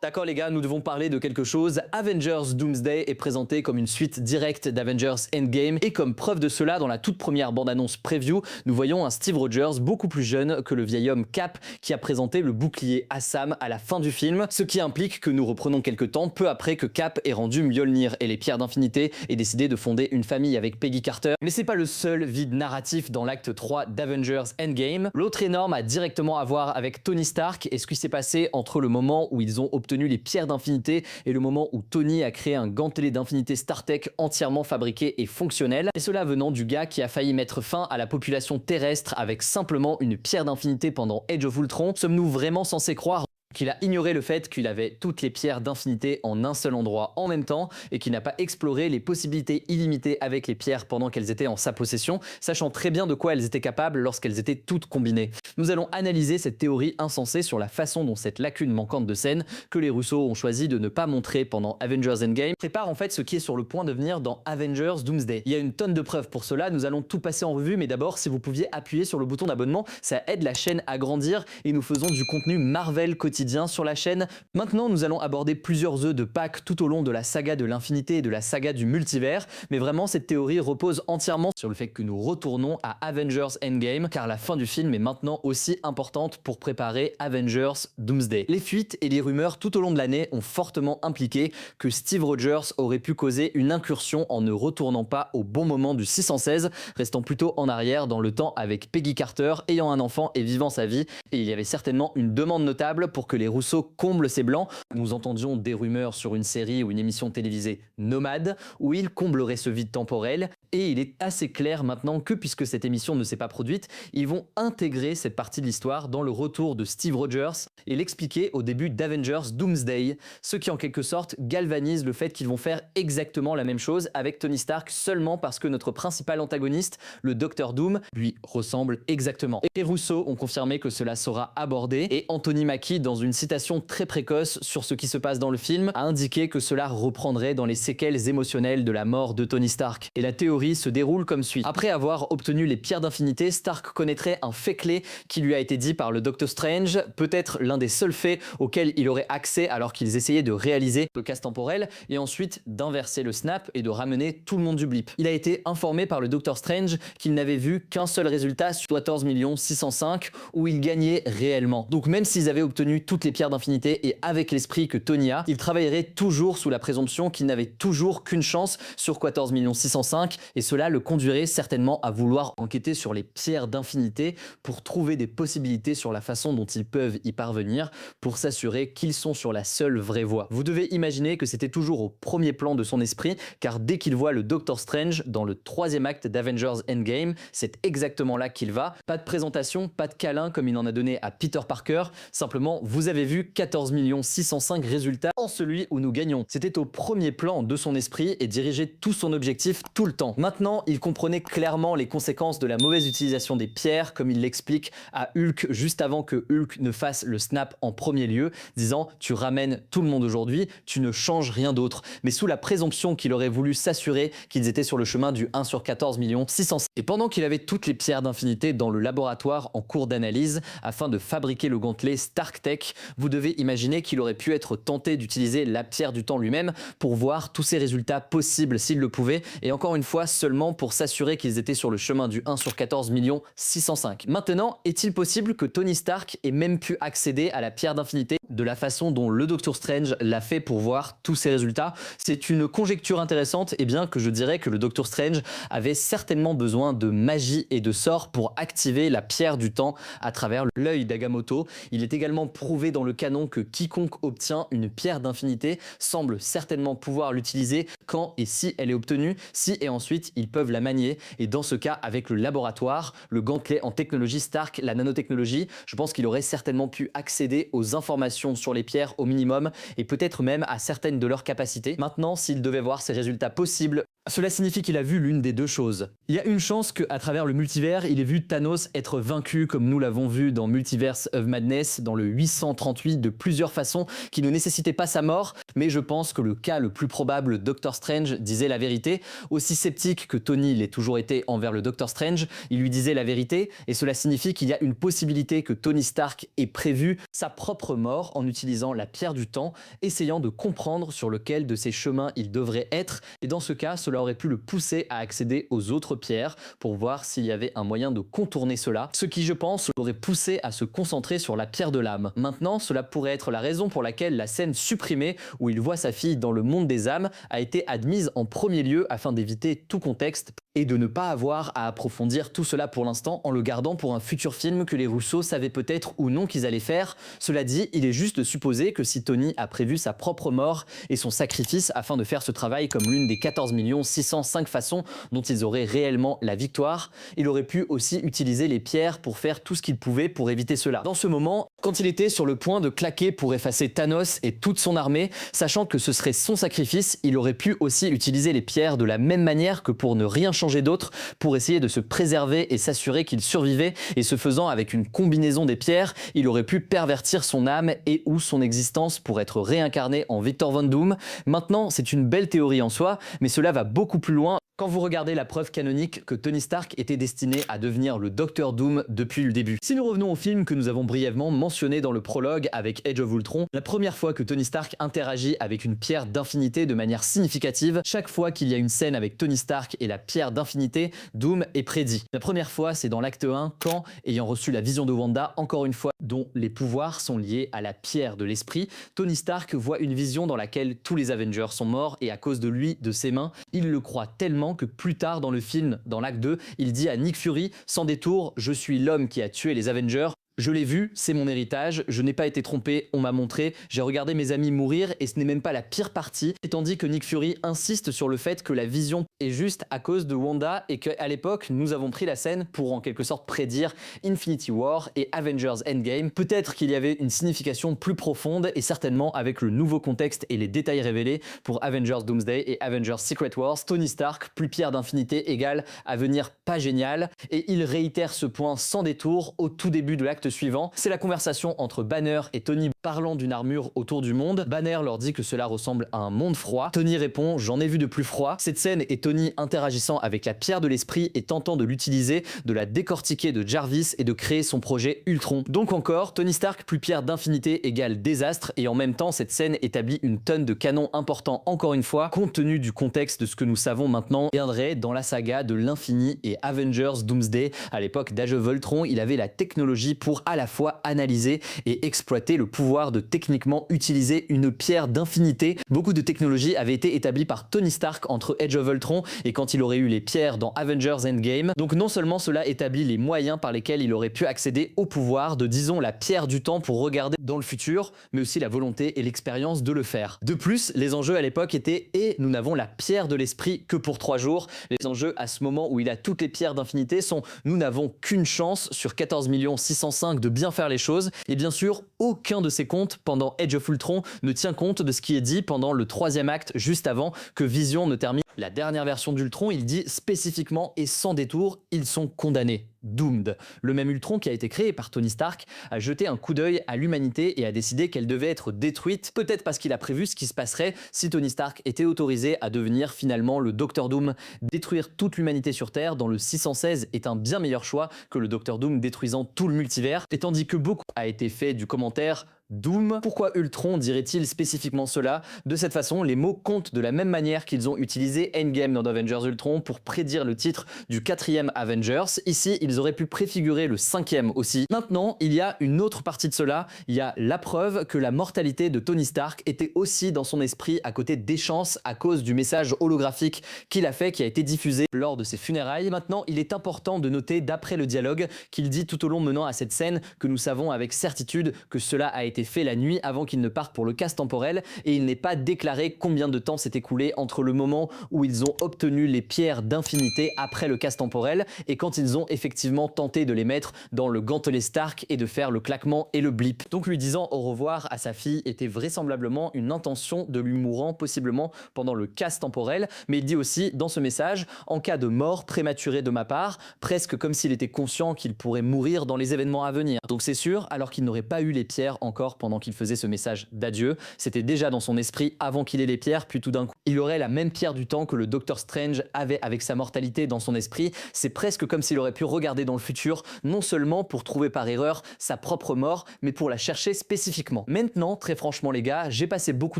D'accord les gars, nous devons parler de quelque chose. Avengers Doomsday est présenté comme une suite directe d'Avengers Endgame et comme preuve de cela, dans la toute première bande-annonce preview, nous voyons un Steve Rogers beaucoup plus jeune que le vieil homme Cap qui a présenté le bouclier à Sam à la fin du film, ce qui implique que nous reprenons quelques temps peu après que Cap ait rendu Mjolnir et les pierres d'infinité et décidé de fonder une famille avec Peggy Carter. Mais c'est pas le seul vide narratif dans l'acte 3 d'Avengers Endgame. L'autre énorme a directement à voir avec Tony Stark et ce qui s'est passé entre le moment où ils ont obtenu les pierres d'infinité et le moment où Tony a créé un gantelet d'infinité StarTech entièrement fabriqué et fonctionnel. Et cela venant du gars qui a failli mettre fin à la population terrestre avec simplement une pierre d'infinité pendant Age of Ultron. Sommes-nous vraiment censés croire qu'il a ignoré le fait qu'il avait toutes les pierres d'infinité en un seul endroit en même temps et qu'il n'a pas exploré les possibilités illimitées avec les pierres pendant qu'elles étaient en sa possession, sachant très bien de quoi elles étaient capables lorsqu'elles étaient toutes combinées. Nous allons analyser cette théorie insensée sur la façon dont cette lacune manquante de scène que les Russo ont choisi de ne pas montrer pendant Avengers Endgame prépare en fait ce qui est sur le point de venir dans Avengers Doomsday. Il y a une tonne de preuves pour cela, nous allons tout passer en revue, mais d'abord si vous pouviez appuyer sur le bouton d'abonnement, ça aide la chaîne à grandir et nous faisons du contenu Marvel quotidien sur la chaîne. Maintenant, nous allons aborder plusieurs œufs de Pâques tout au long de la saga de l'infinité et de la saga du multivers, mais vraiment cette théorie repose entièrement sur le fait que nous retournons à Avengers Endgame, car la fin du film est maintenant aussi importante pour préparer Avengers Doomsday. Les fuites et les rumeurs tout au long de l'année ont fortement impliqué que Steve Rogers aurait pu causer une incursion en ne retournant pas au bon moment du 616, restant plutôt en arrière dans le temps avec Peggy Carter, ayant un enfant et vivant sa vie, et il y avait certainement une demande notable pour que les Russo comblent ces blancs. Nous entendions des rumeurs sur une série ou une émission télévisée Nomade où ils combleraient ce vide temporel et il est assez clair maintenant que puisque cette émission ne s'est pas produite, ils vont intégrer cette partie de l'histoire dans le retour de Steve Rogers et l'expliquer au début d'Avengers Doomsday, ce qui en quelque sorte galvanise le fait qu'ils vont faire exactement la même chose avec Tony Stark seulement parce que notre principal antagoniste, le Docteur Doom, lui ressemble exactement. Et les Russo ont confirmé que cela sera abordé et Anthony Mackie, dans une citation très précoce sur ce qui se passe dans le film, a indiqué que cela reprendrait dans les séquelles émotionnelles de la mort de Tony Stark. Et la théorie se déroule comme suit. Après avoir obtenu les pierres d'infinité, Stark connaîtrait un fait clé qui lui a été dit par le Doctor Strange, peut-être l'un des seuls faits auxquels il aurait accès alors qu'ils essayaient de réaliser le casse temporel et ensuite d'inverser le snap et de ramener tout le monde du blip. Il a été informé par le Doctor Strange qu'il n'avait vu qu'un seul résultat sur 14 605 où il gagnait réellement. Donc même s'ils avaient obtenu toutes les pierres d'infinité et avec l'esprit que Tony a, il travaillerait toujours sous la présomption qu'il n'avait toujours qu'une chance sur 14 605 et cela le conduirait certainement à vouloir enquêter sur les pierres d'infinité pour trouver des possibilités sur la façon dont ils peuvent y parvenir pour s'assurer qu'ils sont sur la seule vraie voie. Vous devez imaginer que c'était toujours au premier plan de son esprit car dès qu'il voit le Doctor Strange dans le troisième acte d'Avengers Endgame, c'est exactement là qu'il va. Pas de présentation, pas de câlin comme il en a donné à Peter Parker, simplement vous avez vu 14 605 résultats en celui où nous gagnons. C'était au premier plan de son esprit et dirigeait tout son objectif tout le temps. Maintenant, il comprenait clairement les conséquences de la mauvaise utilisation des pierres, comme il l'explique à Hulk juste avant que Hulk ne fasse le snap en premier lieu, disant « tu ramènes tout le monde aujourd'hui, tu ne changes rien d'autre ». Mais sous la présomption qu'il aurait voulu s'assurer qu'ils étaient sur le chemin du 1 sur 14 605. Et pendant qu'il avait toutes les pierres d'infinité dans le laboratoire en cours d'analyse afin de fabriquer le gantelet Stark Tech, vous devez imaginer qu'il aurait pu être tenté d'utiliser la pierre du temps lui-même pour voir tous ces résultats possibles s'il le pouvait, et encore une fois seulement pour s'assurer qu'ils étaient sur le chemin du 1 sur 14 605. Maintenant, est-il possible que Tony Stark ait même pu accéder à la pierre d'infinité de la façon dont le Doctor Strange l'a fait pour voir tous ces résultats? C'est une conjecture intéressante, et bien que je dirais que le Doctor Strange avait certainement besoin de magie et de sorts pour activer la pierre du temps à travers l'œil d'Agamotto. Il est également prouvé dans le canon que quiconque obtient une pierre d'infinité semble certainement pouvoir l'utiliser quand et si elle est obtenue, si et ensuite ils peuvent la manier, et dans ce cas avec le laboratoire, le gantelet en technologie Stark, la nanotechnologie, je pense qu'il aurait certainement pu accéder aux informations sur les pierres au minimum et peut-être même à certaines de leurs capacités. Maintenant, s'il devait voir ces résultats possibles Cela signifie qu'il a vu l'une des deux choses. Il y a une chance qu'à travers le multivers, il ait vu Thanos être vaincu comme nous l'avons vu dans Multiverse of Madness, dans le 838 de plusieurs façons qui ne nécessitaient pas sa mort, mais je pense que le cas le plus probable, Doctor Strange disait la vérité. Aussi sceptique que Tony l'ait toujours été envers le Doctor Strange, il lui disait la vérité, et cela signifie qu'il y a une possibilité que Tony Stark ait prévu sa propre mort en utilisant la pierre du temps, essayant de comprendre sur lequel de ces chemins il devrait être, et dans ce cas, cela aurait pu le pousser à accéder aux autres pierres pour voir s'il y avait un moyen de contourner cela, ce qui je pense l'aurait poussé à se concentrer sur la pierre de l'âme. Maintenant, cela pourrait être la raison pour laquelle la scène supprimée où il voit sa fille dans le monde des âmes a été admise en premier lieu afin d'éviter tout contexte et de ne pas avoir à approfondir tout cela pour l'instant en le gardant pour un futur film que les Russo savaient peut-être ou non qu'ils allaient faire. Cela dit, il est juste de supposer que si Tony a prévu sa propre mort et son sacrifice afin de faire ce travail comme l'une des 14 605 façons dont ils auraient réellement la victoire, il aurait pu aussi utiliser les pierres pour faire tout ce qu'il pouvait pour éviter cela. Dans ce moment, quand il était sur le point de claquer pour effacer Thanos et toute son armée, sachant que ce serait son sacrifice, il aurait pu aussi utiliser les pierres de la même manière que pour ne rien changer d'autre, pour essayer de se préserver et s'assurer qu'il survivait, et ce faisant avec une combinaison des pierres, il aurait pu pervertir son âme et ou son existence pour être réincarné en Victor Von Doom. Maintenant, c'est une belle théorie en soi, mais cela va beaucoup plus loin quand vous regardez la preuve canonique que Tony Stark était destiné à devenir le Docteur Doom depuis le début. Si nous revenons au film que nous avons brièvement mentionné dans le prologue avec Age of Ultron, la première fois que Tony Stark interagit avec une pierre d'infinité de manière significative, chaque fois qu'il y a une scène avec Tony Stark et la pierre d'infinité, Doom est prédit. La première fois, c'est dans l'acte 1, quand, ayant reçu la vision de Wanda, encore une fois, dont les pouvoirs sont liés à la pierre de l'esprit, Tony Stark voit une vision dans laquelle tous les Avengers sont morts et à cause de lui, de ses mains, il le croit tellement que plus tard dans le film, dans l'acte 2, il dit à Nick Fury, sans détour, je suis l'homme qui a tué les Avengers. Je l'ai vu, c'est mon héritage, je n'ai pas été trompé, on m'a montré, j'ai regardé mes amis mourir et ce n'est même pas la pire partie, et tandis que Nick Fury insiste sur le fait que la vision est juste à cause de Wanda et qu'à l'époque, nous avons pris la scène pour en quelque sorte prédire Infinity War et Avengers Endgame. Peut-être qu'il y avait une signification plus profonde et certainement avec le nouveau contexte et les détails révélés pour Avengers Doomsday et Avengers Secret Wars, Tony Stark plus pierre d'infinité égale avenir pas génial, et il réitère ce point sans détour au tout début de l'acte suivant. C'est la conversation entre Banner et Tony parlant d'une armure autour du monde. Banner leur dit que cela ressemble à un monde froid. Tony répond « J'en ai vu de plus froid ». Cette scène est Tony interagissant avec la pierre de l'esprit et tentant de l'utiliser, de la décortiquer de Jarvis et de créer son projet Ultron. Donc encore, Tony Stark plus pierre d'infinité égale désastre, et en même temps cette scène établit une tonne de canon important encore une fois, compte tenu du contexte de ce que nous savons maintenant, viendrait dans la saga de l'infini et Avengers Doomsday. À l'époque d'Age of Ultron, il avait la technologie pour à la fois analyser et exploiter le pouvoir de techniquement utiliser une pierre d'infinité. Beaucoup de technologies avaient été établies par Tony Stark entre Age of Ultron et quand il aurait eu les pierres dans Avengers Endgame. Donc non seulement cela établit les moyens par lesquels il aurait pu accéder au pouvoir de, disons, la pierre du temps pour regarder dans le futur, mais aussi la volonté et l'expérience de le faire. De plus, les enjeux à l'époque étaient « et nous n'avons la pierre de l'esprit que pour 3 jours ». Les enjeux à ce moment où il a toutes les pierres d'infinité sont « nous n'avons qu'une chance sur 14 605 de bien faire les choses ». Et bien sûr, aucun de ces comptes pendant Age of Ultron ne tient compte de ce qui est dit pendant le 3e acte juste avant que Vision ne termine la dernière version d'Ultron. Il dit spécifiquement et sans détour, ils sont condamnés. Doomed. Le même Ultron qui a été créé par Tony Stark a jeté un coup d'œil à l'humanité et a décidé qu'elle devait être détruite, peut-être parce qu'il a prévu ce qui se passerait si Tony Stark était autorisé à devenir finalement le Docteur Doom. Détruire toute l'humanité sur Terre dans le 616 est un bien meilleur choix que le Docteur Doom détruisant tout le multivers, et tandis que beaucoup a été fait du commentaire Doom. Pourquoi Ultron dirait-il spécifiquement cela? De cette façon, les mots comptent de la même manière qu'ils ont utilisé Endgame dans Avengers Ultron pour prédire le titre du 4e Avengers. Ici, ils auraient pu préfigurer le 5e aussi. Maintenant, il y a une autre partie de cela. Il y a la preuve que la mortalité de Tony Stark était aussi dans son esprit à côté des chances à cause du message holographique qu'il a fait, qui a été diffusé lors de ses funérailles. Maintenant, il est important de noter, d'après le dialogue qu'il dit tout au long menant à cette scène, que nous savons avec certitude que cela a été été fait la nuit avant qu'il ne parte pour le casse temporel et il n'est pas déclaré combien de temps s'est écoulé entre le moment où ils ont obtenu les pierres d'infinité après le casse temporel et quand ils ont effectivement tenté de les mettre dans le gantelet Stark et de faire le claquement et le blip. Donc lui disant au revoir à sa fille était vraisemblablement une intention de lui mourant possiblement pendant le casse temporel, mais il dit aussi dans ce message « En cas de mort prématurée de ma part », presque comme s'il était conscient qu'il pourrait mourir dans les événements à venir. Donc c'est sûr, alors qu'il n'aurait pas eu les pierres encore pendant qu'il faisait ce message d'adieu, c'était déjà dans son esprit avant qu'il ait les pierres, puis tout d'un coup, il aurait la même pierre du temps que le Docteur Strange avait avec sa mortalité dans son esprit. C'est presque comme s'il aurait pu regarder dans le futur, non seulement pour trouver par erreur sa propre mort, mais pour la chercher spécifiquement. Maintenant, très franchement les gars, j'ai passé beaucoup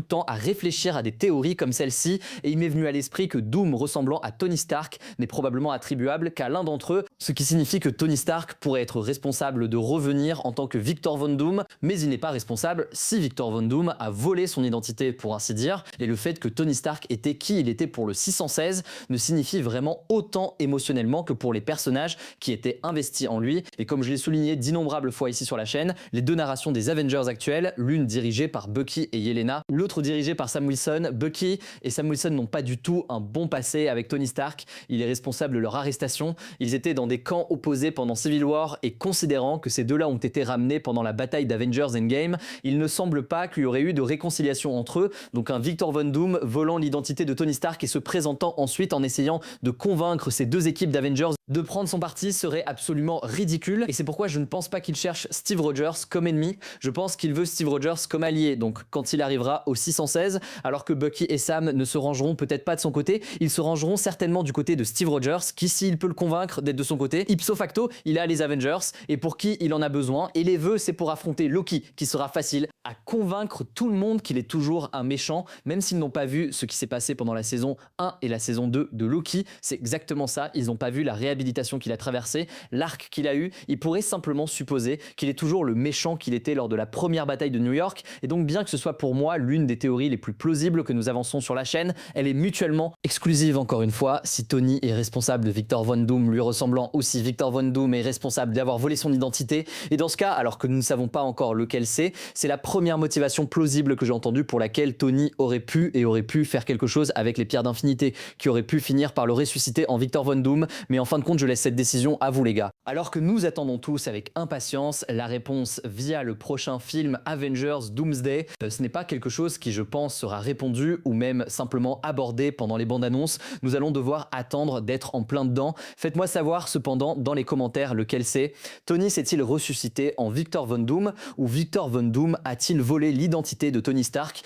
de temps à réfléchir à des théories comme celle-ci, et il m'est venu à l'esprit que Doom ressemblant à Tony Stark n'est probablement attribuable qu'à l'un d'entre eux, ce qui signifie que Tony Stark pourrait être responsable de revenir en tant que Victor Von Doom, mais il n'est pas responsable si Victor Von Doom a volé son identité pour ainsi dire, et le fait que Tony Stark était qui il était pour le 616 ne signifie vraiment autant émotionnellement que pour les personnages qui étaient investis en lui, et comme je l'ai souligné d'innombrables fois ici sur la chaîne, les deux narrations des Avengers actuels, l'une dirigée par Bucky et Yelena, l'autre dirigée par Sam Wilson. Bucky et Sam Wilson n'ont pas du tout un bon passé avec Tony Stark, il est responsable de leur arrestation, ils étaient dans des camps opposés pendant Civil War et considérant que ces deux-là ont été ramenés pendant la bataille d'Avengers Endgame, il ne semble pas qu'il y aurait eu de réconciliation entre eux, donc un Victor Von Doom volant l'identité de Tony Stark et se présentant ensuite en essayant de convaincre ces deux équipes d'Avengers de prendre son parti serait absolument ridicule et c'est pourquoi je ne pense pas qu'il cherche Steve Rogers comme ennemi, je pense qu'il veut Steve Rogers comme allié, donc quand il arrivera au 616, alors que Bucky et Sam ne se rangeront peut-être pas de son côté, ils se rangeront certainement du côté de Steve Rogers qui s'il peut le convaincre d'être de son côté, ipso facto il a les Avengers et pour qui il en a besoin et les vœux c'est pour affronter Loki qui sera facile à convaincre tout le monde qu'il est toujours un méchant même s'ils n'ont pas vu ce qui s'est passé pendant la saison 1 et la saison 2 de Loki, c'est exactement ça, ils n'ont pas vu la réhabilitation qu'il a traversée, l'arc qu'il a eu, ils pourraient simplement supposer qu'il est toujours le méchant qu'il était lors de la première bataille de New York et donc bien que ce soit pour moi l'une des théories les plus plausibles que nous avançons sur la chaîne, elle est mutuellement exclusive encore une fois, si Tony est responsable de Victor Von Doom lui ressemblant aussi Victor Von Doom est responsable d'avoir volé son identité et dans ce cas, alors que nous ne savons pas encore lequel c'est la première motivation plausible que j'ai entendue pour laquelle Tony aurait pu faire quelque chose avec les pierres d'infinité, qui aurait pu finir par le ressusciter en Victor Von Doom, mais en fin de compte je laisse cette décision à vous les gars. Alors que nous attendons tous avec impatience la réponse via le prochain film Avengers Doomsday, ce n'est pas quelque chose qui je pense sera répondu ou même simplement abordé pendant les bandes annonces, nous allons devoir attendre d'être en plein dedans. Faites-moi savoir cependant dans les commentaires lequel c'est. Tony s'est-il ressuscité en Victor Von Doom ou Victor Von Doom a-t-il volé l'identité de Tony Stark?